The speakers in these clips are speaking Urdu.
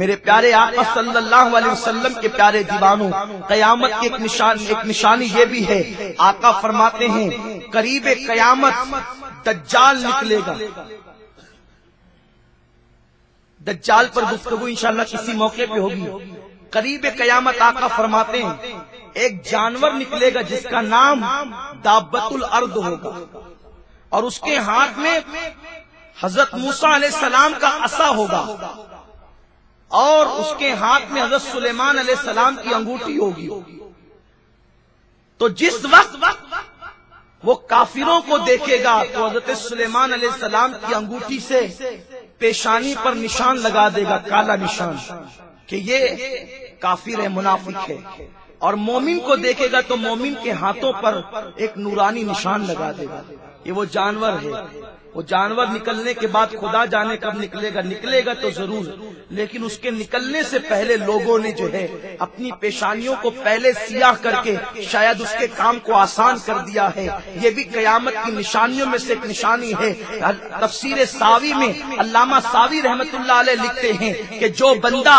میرے پیارے آقا صلی اللہ علیہ وسلم کے پیارے دیوانوں، قیامت کی ایک نشانی یہ بھی ہے، آقا فرماتے ہیں قریب قیامت دجال نکلے گا۔ دجال پر گفتگو انشاءاللہ کسی موقع پہ ہوگی۔ قریب قیامت آقا فرماتے ہیں ایک جانور نکلے گا جس کا نام دابت الارض ہوگا، اور اس کے ہاتھ میں حضرت موسیٰ علیہ السلام کا عصا ہوگا، اور اس کے ہاتھ میں حضرت سلیمان علیہ السلام کی انگوٹھی ہوگی۔ تو جس وقت وہ کافروں کو دیکھے گا تو حضرت سلیمان علیہ السلام کی انگوٹھی سے پیشانی پر نشان لگا دے گا، کالا نشان، کہ یہ کافر ہے، منافق ہے۔ اور مومن کو دیکھے گا تو مومن کے ہاتھوں پر ایک نورانی نشان لگا دے گا۔ یہ وہ جانور ہے۔ وہ جانور نکلنے کے بعد خدا جانے کب نکلے گا تو ضرور، لیکن اس کے نکلنے سے پہلے لوگوں نے جو ہے اپنی پیشانیوں کو پہلے سیاہ کر کے شاید اس کے کام کو آسان کر دیا ہے۔ یہ بھی قیامت کی نشانیوں میں سے ایک نشانی ہے۔ تفسیر ساوی میں علامہ ساوی رحمت اللہ علیہ لکھتے ہیں کہ جو بندہ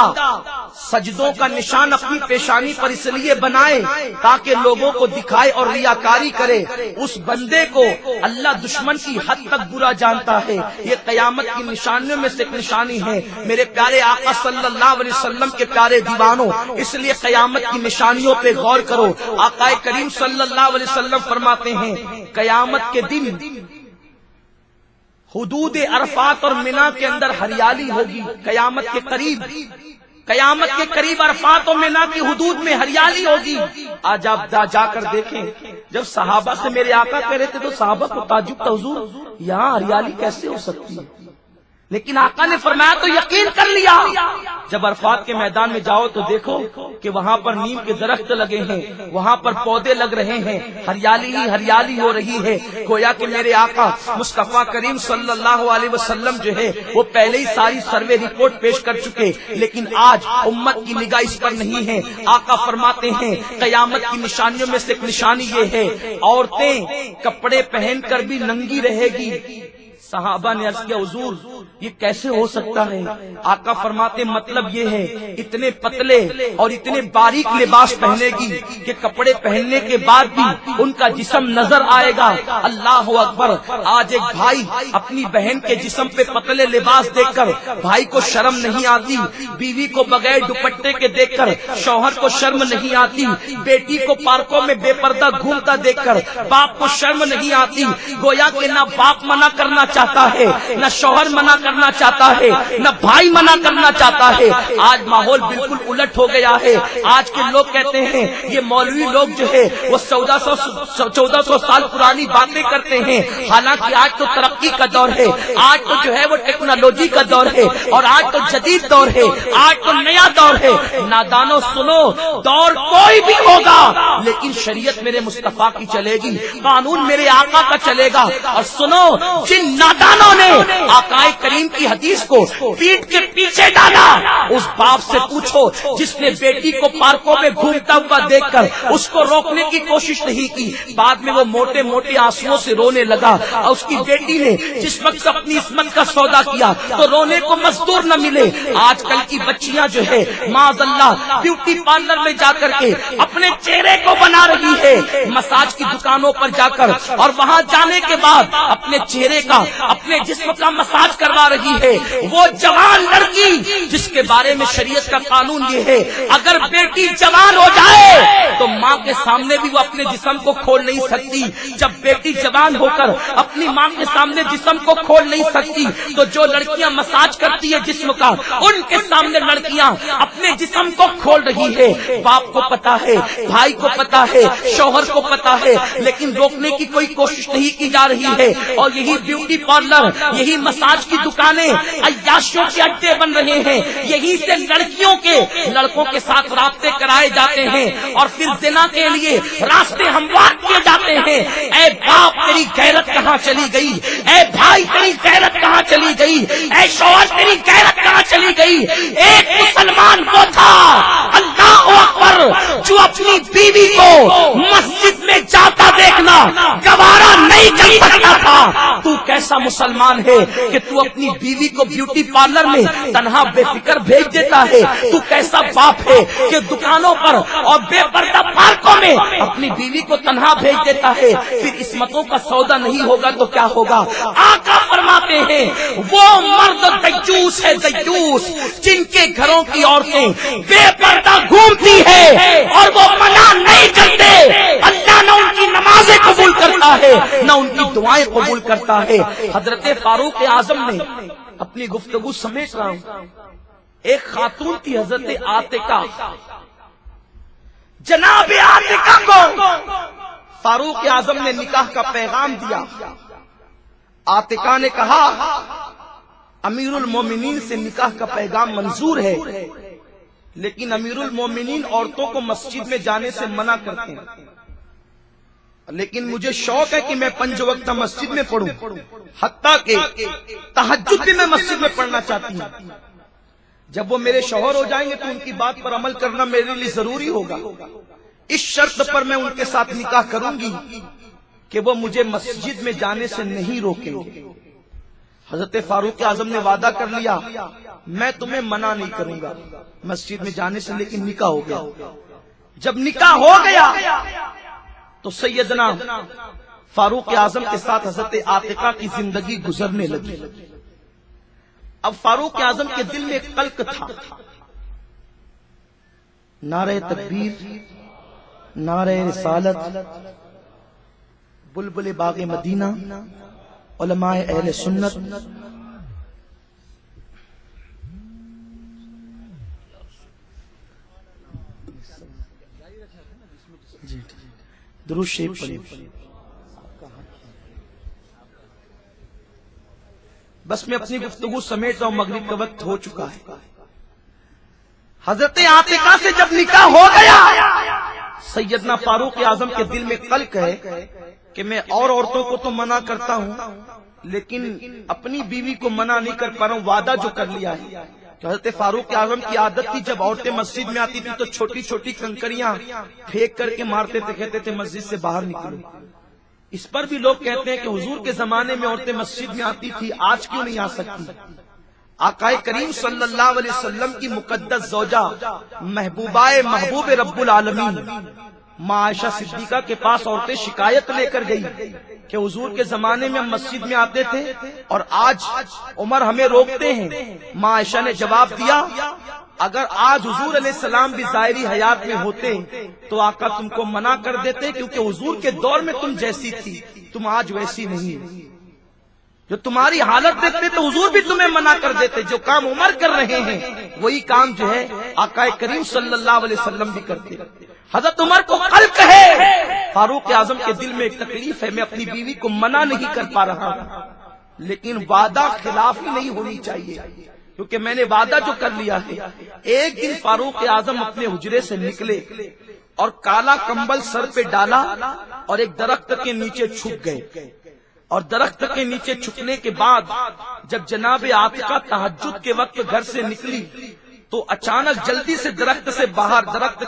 سجدوں کا نشان اپنی پیشانی پر اس لیے بنائے تاکہ لوگوں کو دکھائے اور ریاکاری کرے، اس بندے کو اللہ دشمن کی حد تک برا جانتا ہے۔ یہ قیامت کی نشانیوں میں سے ایک نشانی ہے۔ میرے پیارے آقا صلی اللہ علیہ وسلم کے پیارے دیوانوں، اس لیے قیامت کی نشانیوں پہ غور کرو۔ آقا کریم صلی اللہ علیہ وسلم فرماتے ہیں قیامت کے دن حدود عرفات اور منا کے اندر ہریالی ہوگی۔ قیامت کے قریب عرفات اور منا کی حدود میں ہریالی ہوگی۔ آج آپ جا کر دیکھیں، جب صحابہ سے میرے آقا کہہ رہے تھے تو صحابہ کو تعجب تھا، حضور یہاں ہریالی کیسے ہو سکتی ہے؟ لیکن آقا نے فرمایا تو یقین کر لیا۔ جب عرفات کے میدان میں جاؤ تو دیکھو کہ وہاں پر نیم کے درخت لگے ہیں، وہاں پر پودے لگ رہے ہیں، ہریالی ہی ہریالی ہو رہی ہے۔ گویا کہ میرے آقا مصطفیٰ کریم صلی اللہ علیہ وسلم جو ہے وہ پہلے ہی ساری سروے رپورٹ پیش کر چکے، لیکن آج امت کی نگاہ اس پر نہیں ہے۔ آقا فرماتے ہیں قیامت کی نشانیوں میں سے ایک نشانی یہ ہے، عورتیں کپڑے پہن کر بھی ننگی رہے گی۔ صحابہ نے عرض کیا حضور یہ کیسے ہو سکتا ہے؟ آقا فرماتے مطلب یہ ہے اتنے پتلے اور اتنے باریک لباس پہنے گی کہ کپڑے پہننے کے بعد بھی ان کا جسم نظر آئے گا۔ اللہ اکبر! آج ایک بھائی اپنی بہن کے جسم پہ پتلے لباس دیکھ کر بھائی کو شرم نہیں آتی، بیوی کو بغیر دوپٹے کے دیکھ کر شوہر کو شرم نہیں آتی، بیٹی کو پارکوں میں بے پردہ گھومتا دیکھ کر باپ کو شرم نہیں آتی۔ گویا کہ نہ باپ منع کرنا چاہتا ہے، نہ شوہر منع کرنا چاہتا ہے، نہ بھائی منع کرنا چاہتا ہے۔ آج ماحول بالکل الٹ ہو گیا ہے۔ آج کے لوگ کہتے ہیں یہ مولوی لوگ جو ہے وہ 1400 سال پرانی باتیں کرتے ہیں، حالانکہ آج تو ترقی کا دور ہے، آج تو جو ہے وہ ٹیکنالوجی کا دور ہے، اور آج تو جدید دور ہے، آج تو نیا دور ہے۔ نادانوں سنو، دور کوئی بھی ہوگا لیکن شریعت میرے مصطفیٰ کی چلے گی، قانون میرے آقا کا چلے گا۔ اور سنو، جن نادانوں نے آقا کریم کی حدیث کو پیٹ کے پیچھے ڈالا، اس باپ سے پوچھو جس نے بیٹی کو پارکوں میں گھومتا ہوا دیکھ کر اس کو روکنے کی کوشش نہیں کی، بعد میں وہ موٹے موٹے آنسوؤں سے رونے لگا، اور اس کی بیٹی نے جس وقت اپنی عصمت کا سودا کیا تو رونے کو مزدور نہ ملے۔ آج کل کی بچیاں جو ہے معاذ اللہ بیوٹی پارلر میں جا کر کے اپنے چہرے کو بنا رہی ہے، مساج کی دکانوں پر جا کر، اور وہاں جانے کے بعد اپنے چہرے کا، اپنے جسم کا مساج کروا رہی ہے۔ وہ جوان لڑکی جس کے بارے میں شریعت کا قانون یہ ہے اگر بیٹی جوان ہو جائے تو ماں کے سامنے بھی وہ اپنے جسم کو کھول نہیں سکتی۔ جب بیٹی جوان ہو کر اپنی ماں کے سامنے جسم کو کھول نہیں سکتی تو جو لڑکیاں مساج کرتی ہے جسم کا، ان کے سامنے لڑکیاں اپنے جسم کو کھول رہی ہے۔ باپ کو پتا ہے، بھائی کو پتا ہے، شوہر کو پتا ہے، لیکن روکنے کی کوئی کوشش نہیں کی جا رہی ہے۔ اور یہی بیوٹی پارلر، یہی مساج کی دکانیں عیاشیوں کے اڈے بن رہے ہیں، یہی سے لڑکیوں کے لڑکوں کے ساتھ رابطے کرائے جاتے ہیں اور پھر زنا کے لیے راستے ہموار کیے جاتے ہیں۔ اے باپ تیری غیرت کہاں چلی گئی؟ اے بھائی تیری غیرت کہاں چلی گئی؟ اے شوہر تیری غیرت کہاں چلی گئی؟ ایک مسلمان وہ تھا اللہ اکبر جو اپنی بیوی کو مسجد میں جاتا دیکھنا گوارا نہیں کر سکتا تھا، تو کیسا مسلمان ہے کہ تو اپنی بیوی کو بیوٹی پارلر میں تنہا بے فکر بھیج دیتا ہے؟ تو کیسا باپ ہے کہ دکانوں پر اور بے پردہ پارکوں میں اپنی بیوی کو تنہا بھیج دیتا ہے؟ پھر عصمتوں کا سودا نہیں ہوگا تو کیا ہوگا؟ آقا فرماتے ہیں وہ مرد دیوس ہے، دیوس جن کے گھروں کی عورتیں بے پردہ گھومتی ہے اور وہ منع نہیں کرتے، اللہ نہ ان کی نمازیں قبول کرتا ہے نہ ان کی دعائیں قبول کرتا ہے۔ حضرت فاروق اعظم نے اپنی گفتگو سمیٹ رہا ہوں، ایک خاتون تھی حضرت عاتقہ، جناب عاتقہ کو فاروق اعظم نے نکاح کا پیغام دیا۔ عاتقہ نے کہا امیر المومنین سے نکاح کا پیغام منظور ہے، لیکن امیر المومنین عورتوں کو مسجد میں جانے سے منع کرتے ہیں، لیکن مجھے شوق ہے کہ میں 5 وقت مسجد میں پڑھوں، حتیٰ کہ تہجد بھی میں مسجد میں پڑھنا چاہتی ہوں۔ جب وہ میرے شوہر ہو جائیں گے تو ان کی بات پر عمل کرنا میرے لیے ضروری ہوگا، اس شرط پر میں ان کے ساتھ نکاح کروں گی کہ وہ مجھے مسجد میں جانے سے نہیں روکیں گے۔ حضرت فاروق اعظم نے وعدہ کر لیا میں تمہیں منع نہیں کروں گا مسجد میں جانے سے، لیکن نکاح ہو گیا۔ جب نکاح ہو گیا تو سیدنا فاروق اعظم کے ساتھ حضرت عاتقہ کی زندگی گزرنے لگی۔ اب فاروق اعظم کے دل میں ایک قلق تھا، نعرہ تکبیر، نعرہ رسالت، بلبل باغ مدینہ، علماء اہل سنت، درود شریف پڑھیں۔ بس میں اپنی گفتگو سمیٹ رہا ہوں، مغرب کا وقت ہو چکا ہے۔ حضرت عاتقہ سے جب نکاح ہو گیا، سیدنا فاروق اعظم کے دل میں قلق ہے کہ میں اور عورتوں کو تو منع کرتا ہوں لیکن اپنی بیوی کو منع نہیں کر پا رہا ہوں، وعدہ جو کر لیا ہے۔ تو حضرت فاروق اعظم کی عادت تھی جب عورتیں مسجد میں آتی تھی تو چھوٹی چھوٹی کنکریاں پھینک کر کے مارتے تھے، کہتے تھے مسجد سے باہر نکلو۔ اس پر بھی لوگ کہتے ہیں کہ حضور کے زمانے میں عورتیں مسجد میں آتی تھی، آج کیوں نہیں آ سکتی؟ آقا کریم صلی اللہ علیہ وسلم کی مقدس زوجہ محبوبہ محبوب رب العالمین ماں عائشہ صدیقہ کے پاس عورتیں شکایت لے کر گئی کہ حضور کے زمانے میں ہم مسجد میں آتے تھے اور آج عمر ہمیں روکتے ہیں۔ ماں عائشہ نے جواب دیا اگر آج حضور علیہ السلام بھی ظاہری حیات میں ہوتے تو آقا تم کو منع کر دیتے، کیونکہ حضور کے دور میں تم جیسی تھی تم آج ویسی نہیں، جو تمہاری حالت دیکھتے تو حضور بھی تمہیں منع کر دیتے۔ جو کام عمر کر رہے ہیں وہی کام جو ہے آقا کریم صلی اللہ علیہ وسلم بھی کرتے۔ حضرت عمر کو قلق ہے، فاروق اعظم کے دل میں ایک تکلیف ہے، میں اپنی بیوی کو منع نہیں کر پا رہا لیکن وعدہ خلافی نہیں ہونی چاہیے، کیونکہ میں نے وعدہ جو کر لیا ہے۔ ایک دن فاروق اعظم اپنے حجرے سے نکلے اور کالا کمبل سر پہ ڈالا اور ایک درخت کے نیچے چھپ گئے، اور درخت کے نیچے چھپنے کے بعد جب جناب عاتقہ تہجد کے وقت گھر سے نکلی تو اچانک جلدی سے درخت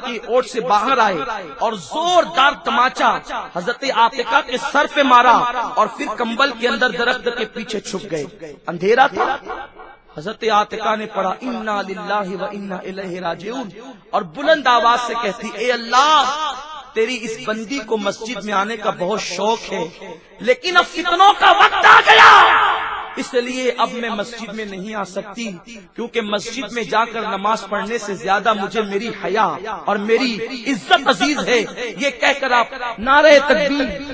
کی اوٹ سے باہر آئے اور زوردار تماچا حضرت عاتقہ کے سر پہ مارا اور پھر کمبل کے اندر درخت کے پیچھے چھپ گئے۔ اندھیرا تھا، حضرت عاتقہ نے پڑھا انا للہ و انا الیہ راجعون اور بلند آواز سے کہتی اے اللہ تیری اس بندی کو مسجد میں آنے کا بہت شوق ہے لیکن اب فتنوں کا وقت آ گیا، اس لیے اب میں مسجد میں نہیں آ سکتی، کیونکہ مسجد میں جا کر نماز پڑھنے سے زیادہ مجھے میری حیا اور میری عزت عزیز ہے۔ یہ کہہ کر آپ نعرہ تکبیر،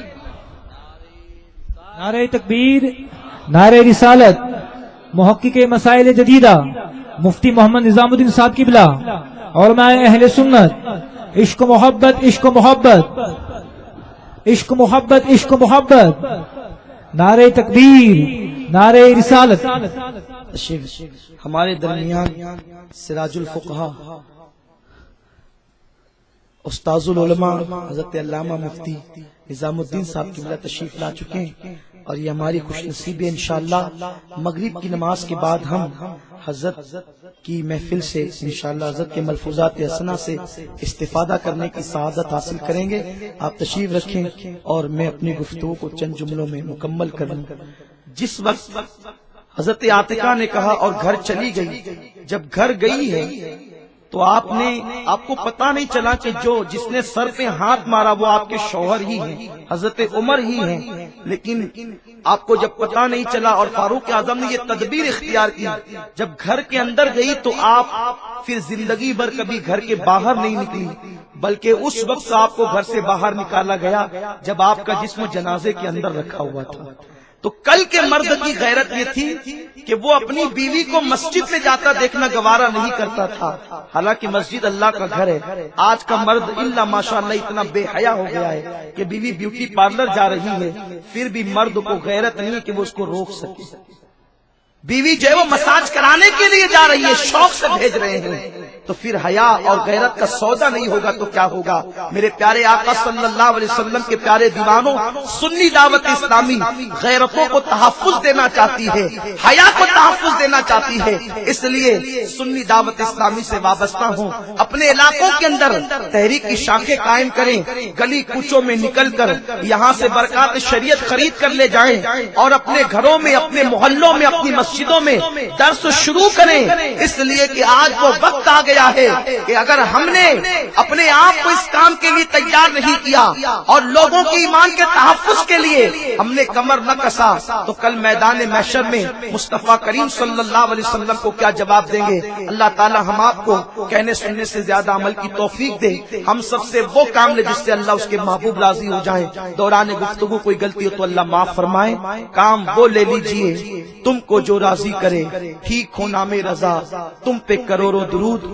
نعرہ تکبیر، نعرہ رسالت، محقق مسائل جدیدہ مفتی محمد نظام الدین صاحب قبلہ، علماء اہل سنت، عشق و محبت، عشق و محبت، عشق و محبت، عشق و محبت، نعرہ تکبیر، نعرہ رسالت۔ ہمارے درمیان سراج الفقہا استاذ العلماء حضرت علامہ مفتی نظام الدین صاحب قبلہ تشریف لا چکے ہیں۔ اور یہ ہماری خوش نصیبی انشاءاللہ مغرب کی نماز کے بعد ہم حضرت کی محفل سے انشاءاللہ حضرت کے ملفوظات حسنہ سے استفادہ کرنے کی سعادت حاصل کریں گے. آپ تشریف رکھیں اور میں اپنی گفتگو کو چند جملوں میں مکمل کر لوں. جس وقت حضرت عاتقہ نے کہا اور گھر چلی گئی، جب گھر گئی ہے تو آپ کو پتا نہیں چلا کہ جس نے سر پہ ہاتھ مارا وہ آپ کے شوہر ہی ہیں، حضرت عمر ہی ہیں. لیکن آپ کو جب پتا نہیں چلا اور فاروق اعظم نے یہ تدبیر اختیار کی، جب گھر کے اندر گئی تو آپ پھر زندگی بھر کبھی گھر کے باہر نہیں نکلی، بلکہ اس وقت آپ کو گھر سے باہر نکالا گیا جب آپ کا جسم جنازے کے اندر رکھا ہوا تھا. تو کل کے مرد کی غیرت یہ تھی کہ وہ اپنی بیوی کو مسجد میں جاتا دیکھنا گوارا نہیں کرتا تھا، حالانکہ مسجد اللہ کا گھر ہے. آج کا مرد الا ماشاءاللہ اتنا بے حیا ہو گیا ہے کہ بیوی بیوٹی پارلر جا رہی ہے، پھر بھی مرد کو غیرت نہیں کہ وہ اس کو روک سکے. بیوی جو ہے وہ مساج کرانے کے لیے جا رہی ہے، شوق سے بھیج رہے ہیں، تو پھر حیا اور غیرت کا سودا نہیں ہوگا تو کیا ہوگا؟ میرے پیارے آقا صلی اللہ علیہ وسلم کے پیارے دیوانوں، سنی دعوت اسلامی غیرتوں کو تحفظ دینا چاہتی ہے، حیا کو تحفظ دینا چاہتی ہے. اس لیے سنی دعوت اسلامی سے وابستہ ہوں، اپنے علاقوں کے اندر تحریک کی شاخیں قائم کریں، گلی کوچوں میں نکل کر یہاں سے برکات شریعت خرید کر لے جائیں اور اپنے گھروں میں، اپنے محلوں میں، اپنی مسجدوں میں درس شروع کریں. اس لیے کہ آج وہ وقت آ گیا ہے کہ اگر ہم نے اپنے آپ کو اس کام کے لیے تیار نہیں کیا اور لوگوں کے ایمان کے تحفظ کے لیے ہم نے کمر نہ کسا تو کل میدان محشر میں مصطفیٰ کریم صلی اللہ علیہ وسلم کو کیا جواب دیں گے؟ اللہ تعالی ہم آپ کو کہنے سننے سے زیادہ عمل کی توفیق دے. ہم سب سے وہ کام لے جس سے اللہ اس کے محبوب راضی ہو جائیں. دوران گفتگو کوئی غلطی ہو تو اللہ معاف فرمائے. کام وہ لے لیجئے تم کو جو راضی کرے، ٹھیک ہو نام رضا تم پہ کروڑوں درود.